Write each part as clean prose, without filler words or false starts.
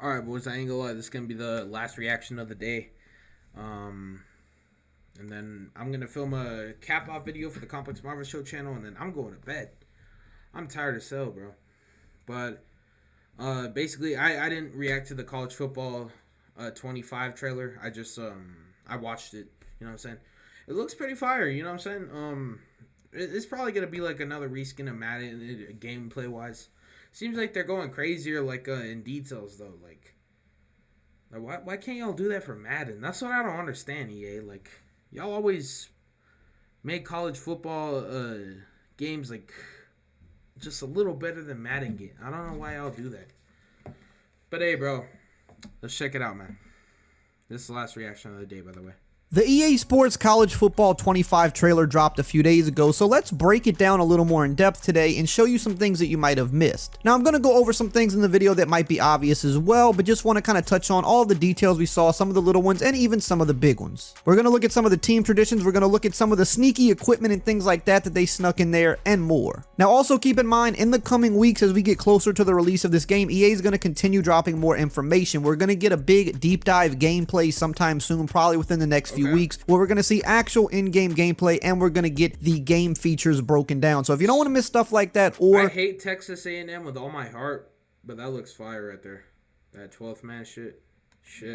All right, boys. I ain't gonna lie. This is gonna be the last reaction of the day. And then I'm gonna film a cap off video for the Complex Marvel Show channel, and then I'm going to bed. I'm tired as hell, bro. But basically, I didn't react to the college football 25 trailer. I watched it. You know what I'm saying? It looks pretty fire. You know what I'm saying? It's probably gonna be like another reskin of Madden gameplay wise. Seems like they're going crazier, like in details though. Like why can't y'all do that for Madden? That's what I don't understand, EA. Like y'all always make college football games like just a little better than Madden game. I don't know why y'all do that. But hey, bro, let's check it out, man. This is the last reaction of the day, by the way. The EA Sports College Football 25 trailer dropped a few days ago, so let's break it down a little more in depth today and show you some things that you might have missed. Now, I'm going to go over some things in the video that might be obvious as well, but just want to kind of touch on all the details we saw, some of the little ones, and even some of the big ones. We're going to look at some of the team traditions, we're going to look at some of the sneaky equipment and things like that they snuck in there, and more. Now, also keep in mind, in the coming weeks, as we get closer to the release of this game, EA is going to continue dropping more information. We're going to get a big deep dive gameplay sometime soon, probably within the next few weeks, where we're going to see actual in-game gameplay and we're going to get the game features broken down. So if you don't want to miss stuff like that, or I hate Texas A&M with all my heart, but that looks fire right there. That 12th man shit.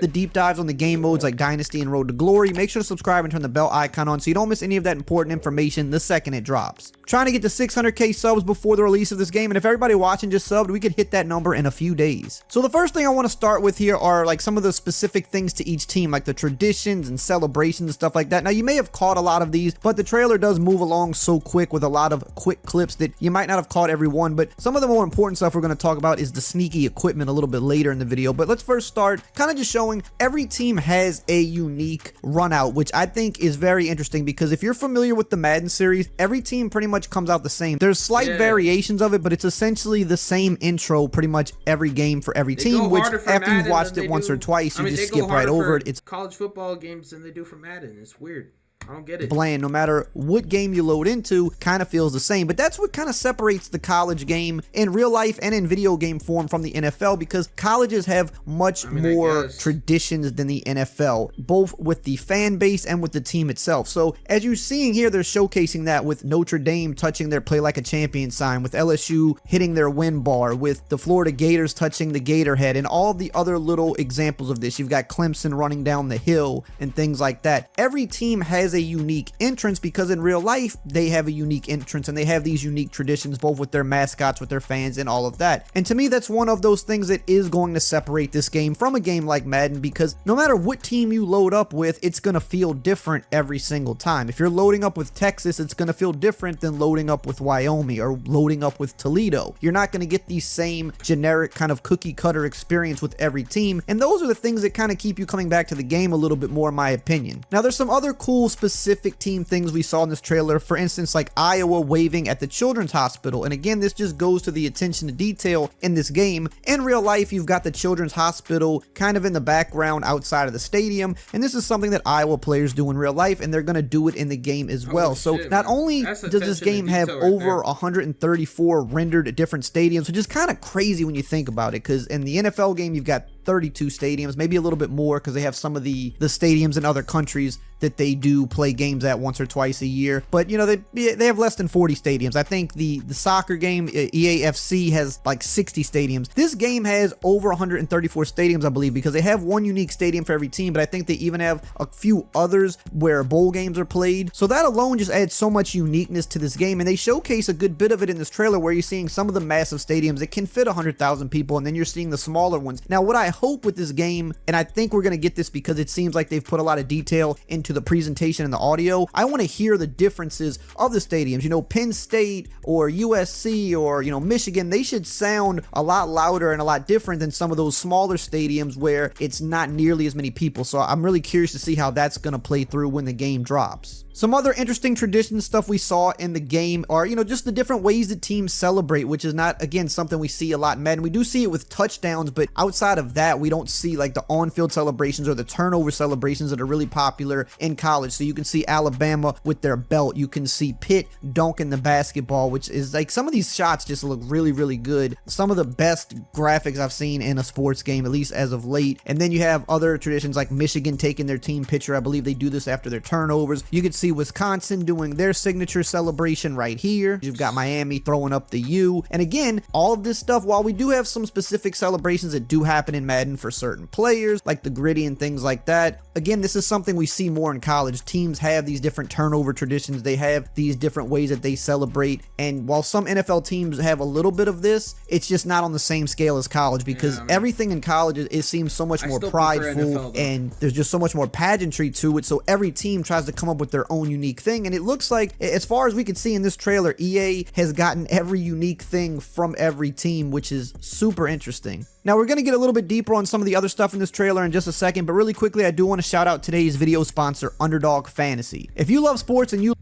The deep dives on the game modes like Dynasty and Road to Glory, make sure to subscribe and turn the bell icon on so you don't miss any of that important information the second it drops. Trying to get to 600k subs before the release of this game, and if everybody watching just subbed, we could hit that number in a few days. So the first thing I want to start with here are like some of the specific things to each team, like the traditions and celebrations and stuff like that. Now you may have caught a lot of these, but the trailer does move along so quick with a lot of quick clips that you might not have caught every one, but some of the more important stuff we're going to talk about is the sneaky equipment a little bit later in the video. But let's first start kind of just showing every team has a unique run out, which I think is very interesting because if you're familiar with the Madden series, every team pretty much comes out the same. There's slight variations of it, but it's essentially the same intro pretty much every game for every team, which after you've watched it once or twice, you just skip right over it. It's college football games than they do for Madden. It's weird. I don't get it. Bland, no matter what game you load into, kind of feels the same. But that's what kind of separates the college game in real life and in video game form from the NFL, because colleges have much more traditions than the NFL, both with the fan base and with the team itself. So as you're seeing here, they're showcasing that with Notre Dame touching their play like a champion sign, with LSU hitting their win bar, with the Florida Gators touching the Gator head, and all the other little examples of this. You've got Clemson running down the hill and things like that. Every team has a unique entrance because in real life they have a unique entrance and they have these unique traditions, both with their mascots, with their fans, and all of that. And to me, that's one of those things that is going to separate this game from a game like Madden, because no matter what team you load up with, it's going to feel different every single time. If you're loading up with Texas, it's going to feel different than loading up with Wyoming or loading up with Toledo. You're not going to get the same generic kind of cookie cutter experience with every team, and those are the things that kind of keep you coming back to the game a little bit more, in my opinion. Now, there's some other cool specific team things we saw in this trailer. For instance, like Iowa waving at the Children's Hospital. And again, this just goes to the attention to detail in this game. In real life, you've got the Children's Hospital kind of in the background outside of the stadium. And this is something that Iowa players do in real life, and they're going to do it in the game as well. So not only does this game have over 134 rendered different stadiums, which is kind of crazy when you think about it, because in the NFL game, you've got 32 stadiums, maybe a little bit more because they have some of the stadiums in other countries that they do play games at once or twice a year. But you know, they have less than 40 stadiums. I think the soccer game EAFC has like 60 stadiums. This game has over 134 stadiums, I believe, because they have one unique stadium for every team, but I think they even have a few others where bowl games are played. So that alone just adds so much uniqueness to this game, and they showcase a good bit of it in this trailer where you're seeing some of the massive stadiums that can fit 100,000 people, and then you're seeing the smaller ones. Now, what I hope with this game, and I think we're going to get this because it seems like they've put a lot of detail into the presentation and the audio, I want to hear the differences of the stadiums. You know, Penn State or USC or, you know, Michigan, they should sound a lot louder and a lot different than some of those smaller stadiums where it's not nearly as many people. So I'm really curious to see how that's going to play through when the game drops. Some other interesting tradition stuff we saw in the game are, just the different ways that teams celebrate, which is not, again, something we see a lot in Madden. We do see it with touchdowns, but outside of that, we don't see like the on-field celebrations or the turnover celebrations that are really popular in college. So you can see Alabama with their belt. You can see Pitt dunking the basketball, which is like some of these shots just look really, really good. Some of the best graphics I've seen in a sports game, at least as of late. And then you have other traditions like Michigan taking their team picture. I believe they do this after their turnovers. You can see Wisconsin doing their signature celebration right here. You've got Miami throwing up the U. And again, all of this stuff, while we do have some specific celebrations that do happen in Madden for certain players, like the gritty and things like that, again, this is something we see more in college. Teams have these different turnover traditions. They have these different ways that they celebrate. And while some NFL teams have a little bit of this, it's just not on the same scale as college, because everything in college, it seems so much more prideful, and there's just so much more pageantry to it. So every team tries to come up with their own unique thing, and it looks like, as far as we can see in this trailer, EA has gotten every unique thing from every team, which is super interesting. Now, we're going to get a little bit deeper on some of the other stuff in this trailer in just a second, but really quickly, I do want to shout out today's video sponsor, Underdog Fantasy. If you love sports and you...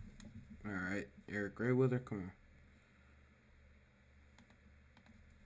Alright, Eric Grayweather, come on.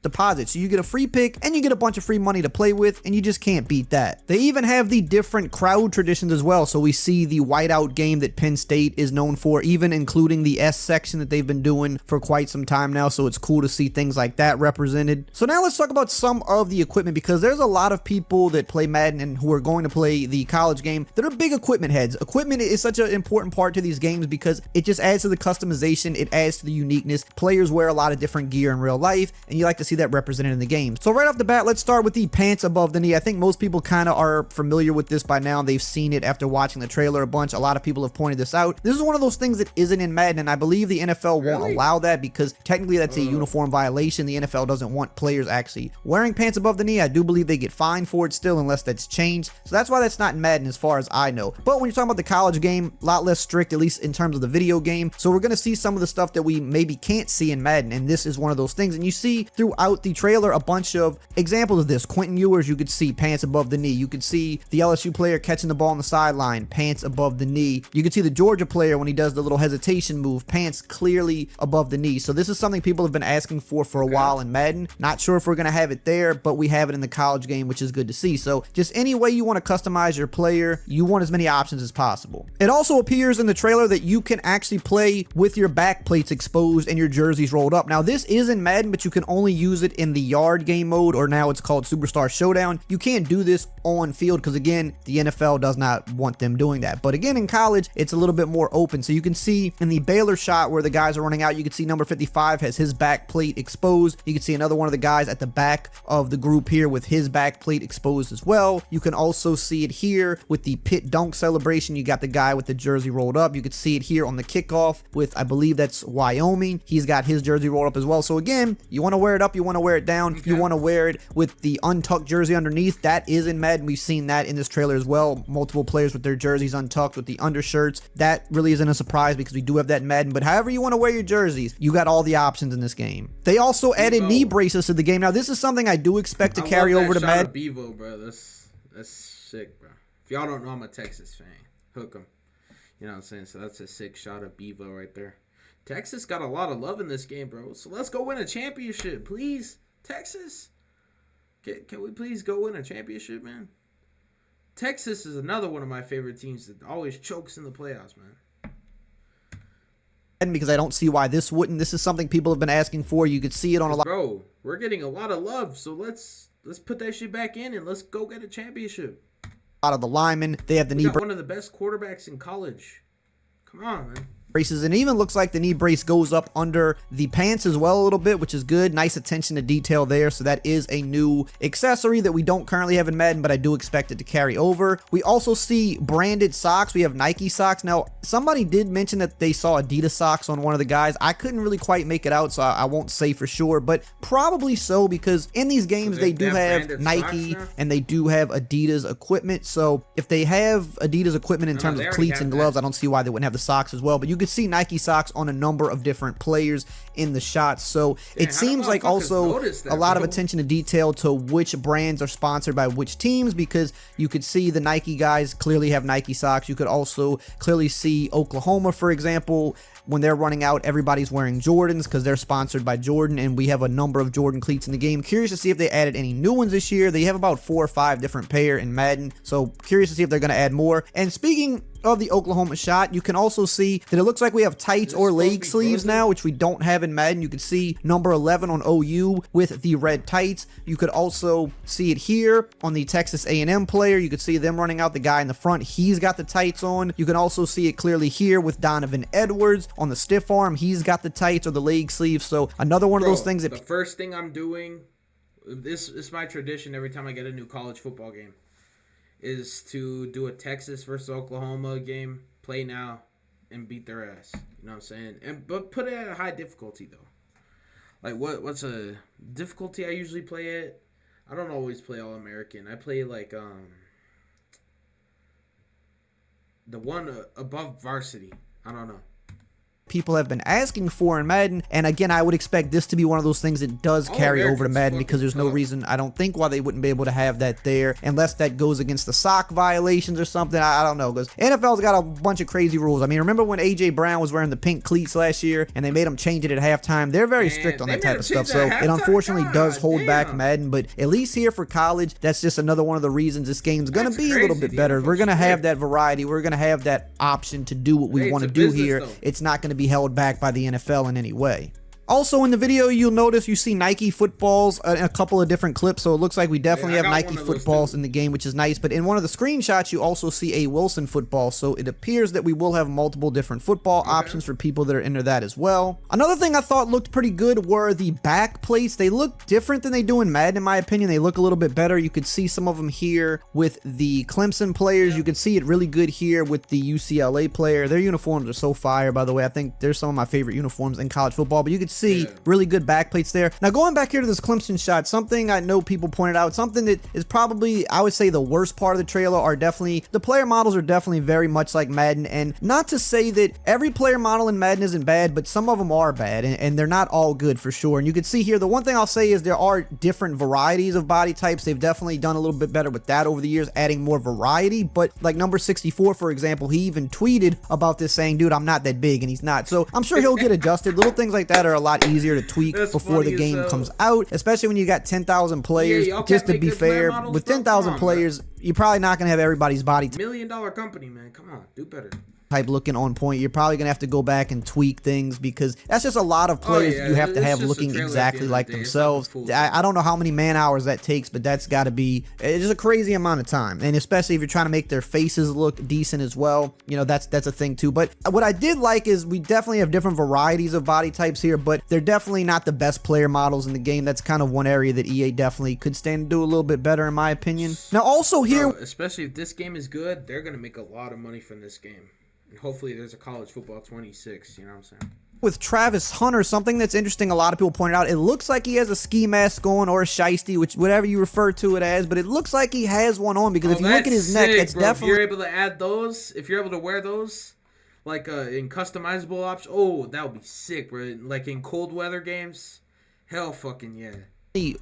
Deposit, so you get a free pick and you get a bunch of free money to play with, and you just can't beat that. They even have the different crowd traditions as well, so we see the whiteout game that Penn State is known for, even including the S section that they've been doing for quite some time now, so it's cool to see things like that represented. So now let's talk about some of the equipment, because there's a lot of people that play Madden and who are going to play the college game that are big equipment heads. Equipment is such an important part to these games because it just adds to the customization, it adds to the uniqueness. Players wear a lot of different gear in real life, and you like to see that represented in the game. So right off the bat, let's start with the pants above the knee. I think most people kind of are familiar with this by now. They've seen it after watching the trailer a bunch. A lot of people have pointed this out. This is one of those things that isn't in Madden, and I believe the NFL won't allow that because technically that's a uniform violation. The NFL doesn't want players actually wearing pants above the knee. I do believe they get fined for it still unless that's changed. So that's why that's not in Madden as far as I know. But when you're talking about the college game, a lot less strict, at least in terms of the video game. So we're going to see some of the stuff that we maybe can't see in Madden, and this is one of those things. And you see throughout the trailer a bunch of examples of this. Quentin Ewers, you could see pants above the knee. You could see the LSU player catching the ball on the sideline, pants above the knee. You could see the Georgia player when he does the little hesitation move, pants clearly above the knee. So this is something people have been asking for a while in Madden. Not sure if we're going to have it there, but we have it in the college game, which is good to see. So just any way you want to customize your player, you want as many options as possible. It also appears in the trailer that you can actually play with your back plates exposed and your jerseys rolled up. Now this is in Madden, but you can only use it in the yard game mode, or now it's called Superstar Showdown. You can't do this on field because again, the NFL does not want them doing that. But again, in college, it's a little bit more open. So you can see in the Baylor shot where the guys are running out, you can see number 55 has his back plate exposed. You can see another one of the guys at the back of the group here with his back plate exposed as well. You can also see it here with the Pitt dunk celebration. You got the guy with the jersey rolled up. You could see it here on the kickoff with, I believe that's Wyoming. He's got his jersey rolled up as well. So again, you want to wear it up, you want to wear it down, you want to wear it with the untucked jersey underneath. That is in Madden. We've seen that in this trailer as well. Multiple players with their jerseys untucked with the undershirts. That really isn't a surprise because we do have that in Madden. But however you want to wear your jerseys, you got all the options in this game. They also added knee braces to the game. Now this is something I do expect to carry over to Madden. Bevo, bro. That's sick, bro. If y'all don't know, I'm a Texas fan. Hook 'em. You know what I'm saying? So that's a sick shot of Bevo right there. Texas got a lot of love in this game, bro. So let's go win a championship, please. Texas. Can we please go win a championship, man? Texas is another one of my favorite teams that always chokes in the playoffs, man. Because I don't see why this wouldn't. This is something people have been asking for. You could see it on a lot. Bro, we're getting a lot of love, so let's put that shit back in and let's go get a championship. A lot of the linemen, they have the knee brace. One of the best quarterbacks in college. Come on, man. Braces, and it even looks like the knee brace goes up under the pants as well a little bit, which is good. Nice attention to detail there. So that is a new accessory that we don't currently have in Madden, but I do expect it to carry over. We also see branded socks. We have Nike socks. Now, somebody did mention that they saw Adidas socks on one of the guys. I couldn't really quite make it out, so I won't say for sure, but probably so, because in these games, they do have Nike and they do have Adidas equipment. So if they have Adidas equipment in terms of cleats and gloves, I don't see why they wouldn't have the socks as well. But you can could see Nike socks on a number of different players in the shots. So it seems like also a lot of attention to detail to which brands are sponsored by which teams, because you could see the Nike guys clearly have Nike socks. You could also clearly see Oklahoma, for example, when they're running out, everybody's wearing Jordans because they're sponsored by Jordan, and we have a number of Jordan cleats in the game. Curious to see if they added any new ones this year. They have about 4 or 5 different pair in Madden, so curious to see if they're going to add more. And speaking of the Oklahoma shot, you can also see that it looks like we have tights or leg sleeves now, which we don't have in Madden. You can see number 11 on OU with the red tights. You could also see it here on the Texas A&M player. You could see them running out, the guy in the front, he's got the tights on. You can also see it clearly here with Donovan Edwards on the stiff arm. He's got the tights or the leg sleeves. So another one of those things that the first thing I'm doing, this is my tradition every time I get a new college football game, is to do a Texas versus Oklahoma game, play now, and beat their ass. You know what I'm saying? But put it at a high difficulty though. Like what's a difficulty I usually play at? I don't always play All American. I play like the one above varsity. I don't know. People have been asking for in Madden, and again, I would expect this to be one of those things that does carry over to Madden, because there's no reason, I don't think, why they wouldn't be able to have that there, unless that goes against the sock violations or something. I don't know, because NFL's got a bunch of crazy rules. I mean, remember when A.J. Brown was wearing the pink cleats last year, and they made him change it at halftime? They're very strict on that type of stuff, so it unfortunately does hold back Madden, but at least here for college, that's just another one of the reasons this game's going to be a little bit better. We're going to have that variety. We're going to have that option to do what we want to do here. It's not going to be held back by the NFL in any way. Also in the video, you'll notice you see Nike footballs in a couple of different clips, so it looks like we definitely have Nike footballs in the game, which is nice. But in one of the screenshots, you also see a Wilson football, so it appears that we will have multiple different football options for people that are into that as well. Another thing I thought looked pretty good were the back plates. They look different than they do in Madden, in my opinion. They look a little bit better. You could see some of them here with the Clemson players. You could see it really good here with the UCLA player. Their uniforms are so fire, by the way. I think they're some of my favorite uniforms in college football, but you could see really good back plates there. Now going back here to this Clemson shot, something I know people pointed out, something that is probably, I would say, the worst part of the trailer are definitely, the player models are definitely very much like Madden, and not to say that every player model in Madden isn't bad, but some of them are bad, and they're not all good for sure. And you can see here, the one thing I'll say is there are different varieties of body types. They've definitely done a little bit better with that over the years, adding more variety, but like number 64, for example, he even tweeted about this saying, dude, I'm not that big, and he's not. So I'm sure he'll get adjusted. Little things like that are a lot easier to tweak before the game comes out, especially when you got 10,000 players. Just to be fair, with 10,000 players, you're probably not going to have everybody's body $1 million company, man. Come on, do better. Type looking on point. You're probably gonna have to go back and tweak things, because that's just a lot of players you have to have looking exactly like themselves. I don't know how many man hours that takes, but that's got to be, it's just a crazy amount of time, and especially if you're trying to make their faces look decent as well, you know, that's a thing too. But what I did like is we definitely have different varieties of body types here, but they're definitely not the best player models in the game. That's kind of one area that EA definitely could stand to do a little bit better, in my opinion. Now also here, especially if this game is good, they're gonna make a lot of money from this game. And hopefully there's a college football 26, you know what I'm saying? With Travis Hunter, something that's interesting, a lot of people pointed out, it looks like he has a ski mask on, or a shiesty, which whatever you refer to it as, but it looks like he has one on, because if you look at his neck, it's definitely... If you're able to add those, if you're able to wear those, like in customizable options, oh, that would be sick, bro. Like in cold weather games, hell fucking yeah.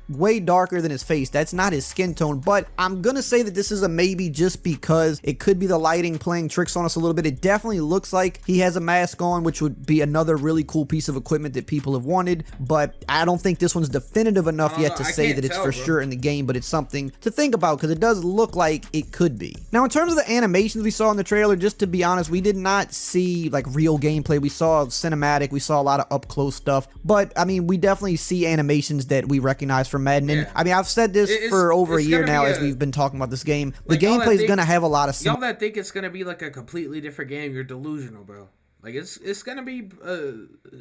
Way darker than his face. That's not his skin tone, but I'm gonna say that this is a maybe, just because it could be the lighting playing tricks on us a little bit. It definitely looks like he has a mask on, which would be another really cool piece of equipment that people have wanted, but I don't think this one's definitive enough yet to say that it's for sure in the game, but it's something to think about, because it does look like it could be. Now in terms of the animations we saw in the trailer, just to be honest, we did not see like real gameplay. We saw cinematic, we saw a lot of up close stuff, but I mean, we definitely see animations that we recognize from Madden. And I mean, I've said this for over a year now as we've been talking about this game. The gameplay is going to have a lot of... Y'all that think it's going to be like a completely different game, you're delusional, bro. Like, it's going to be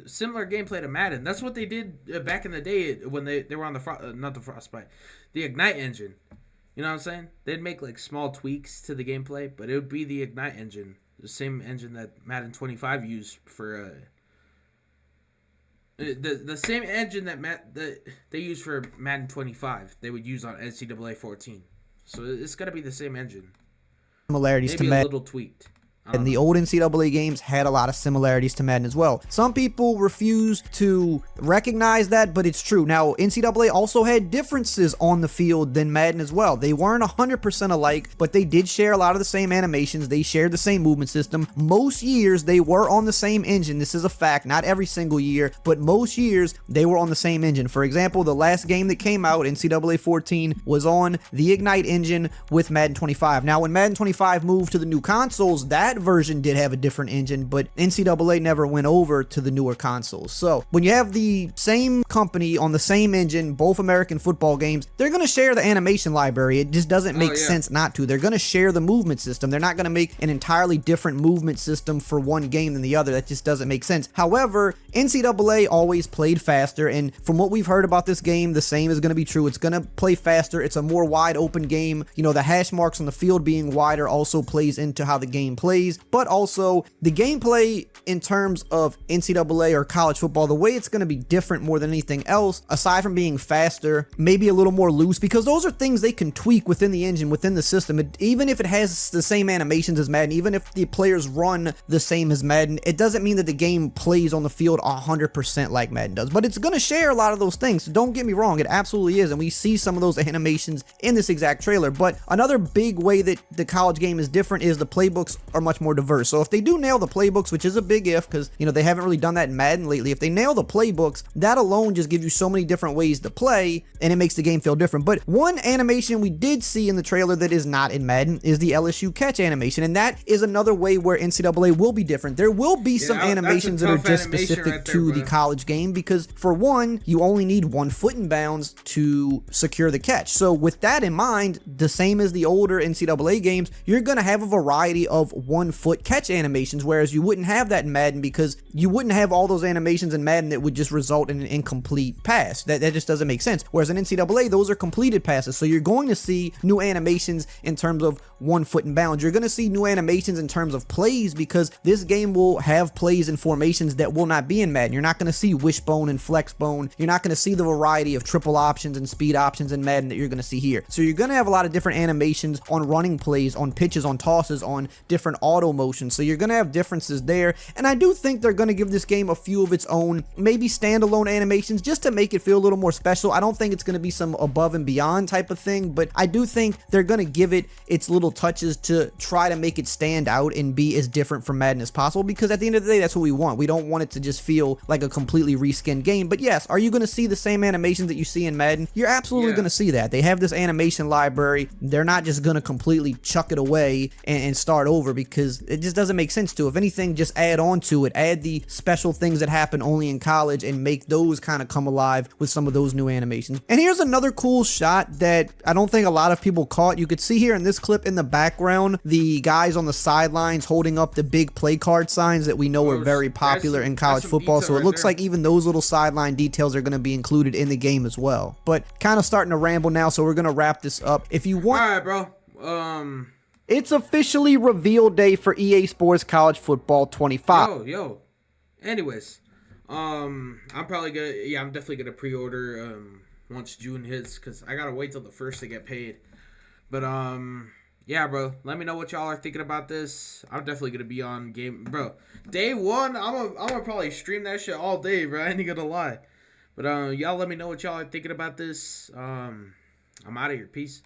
similar gameplay to Madden. That's what they did back in the day when they were on the... not the Frostbite. The Ignite engine. You know what I'm saying? They'd make, like, small tweaks to the gameplay, but it would be the Ignite engine. The same engine that Madden 25 used for... The same engine that they use for Madden 25, they would use on NCAA 14. So it's got to be the same engine. Similarities maybe to Madden. A little tweaked. And the old NCAA games had a lot of similarities to Madden as well. Some people refuse to recognize that, but it's true. Now, NCAA also had differences on the field than Madden as well. They weren't 100% alike, but they did share a lot of the same animations. They shared the same movement system. Most years, they were on the same engine. This is a fact. Not every single year, but most years, they were on the same engine. For example, the last game that came out, NCAA 14, was on the Ignite engine with Madden 25. Now, when Madden 25 moved to the new consoles, that version did have a different engine, but NCAA never went over to the newer consoles. So when you have the same company on the same engine, both American football games, they're going to share the animation library. It just doesn't make sense not to. They're going to share the movement system. They're not going to make an entirely different movement system for one game than the other. That just doesn't make sense. However, NCAA always played faster, and from what we've heard about this game, the same is going to be true. It's going to play faster. It's a more wide open game. You know, the hash marks on the field being wider also plays into how the game plays, but also the gameplay in terms of NCAA or college football, the way it's going to be different more than anything else, aside from being faster, maybe a little more loose, because those are things they can tweak within the engine, within the system. Even if it has the same animations as Madden, even if the players run the same as Madden, it doesn't mean that the game plays on the field 100% like Madden does, but it's going to share a lot of those things. So don't get me wrong, it absolutely is, and we see some of those animations in this exact trailer. But another big way that the college game is different is the playbooks are much more diverse. So if they do nail the playbooks, which is a big if, because, you know, they haven't really done that in Madden lately, if they nail the playbooks, that alone just gives you so many different ways to play, and it makes the game feel different. But one animation we did see in the trailer that is not in Madden is the LSU catch animation, and that is another way where NCAA will be different. There will be some animations that are just specific to the college game, because for one, you only need 1 foot in bounds to secure the catch. So with that in mind, the same as the older NCAA games, you're going to have a variety of 1 foot catch animations, whereas you wouldn't have that in Madden, because you wouldn't have all those animations in Madden that would just result in an incomplete pass. That just doesn't make sense. Whereas in NCAA, those are completed passes. So you're going to see new animations in terms of 1 foot in bounds. You're going to see new animations in terms of plays, because this game will have plays and formations that will not be in Madden. You're not going to see wishbone and flexbone. You're not going to see the variety of triple options and speed options in Madden that you're going to see here. So you're going to have a lot of different animations on running plays, on pitches, on tosses, on different auto motions. So you're going to have differences there. And I do think they're going to give this game a few of its own, maybe standalone animations, just to make it feel a little more special. I don't think it's going to be some above and beyond type of thing, but I do think they're going to give it its little touches to try to make it stand out and be as different from Madden as possible, because at the end of the day, that's what we want. We don't want it to just feel like a completely reskinned game. But yes, are you going to see the same animations that you see in Madden? You're absolutely going to see that. They have this animation library. They're not just going to completely chuck it away and start over, because it just doesn't make sense to. If anything, just add on to it. Add the special things that happen only in college and make those kind of come alive with some of those new animations. And here's another cool shot that I don't think a lot of people caught. You could see here in this clip in the background, the guys on the sidelines holding up the big play card signs that we know are very popular in college football. So it looks like even those little sideline details are going to be included in the game as well. But kind of starting to ramble now, so we're going to wrap this up. If you want... All right, bro. It's officially reveal day for EA Sports College Football 25. Yo. Anyways, I'm definitely gonna pre-order once June hits, because I gotta wait till the 1st to get paid. But yeah, bro, let me know what y'all are thinking about this. I'm definitely gonna be on game, bro. Day 1, I'm gonna probably stream that shit all day, bro. I ain't gonna lie. But y'all let me know what y'all are thinking about this. I'm out of here. Peace.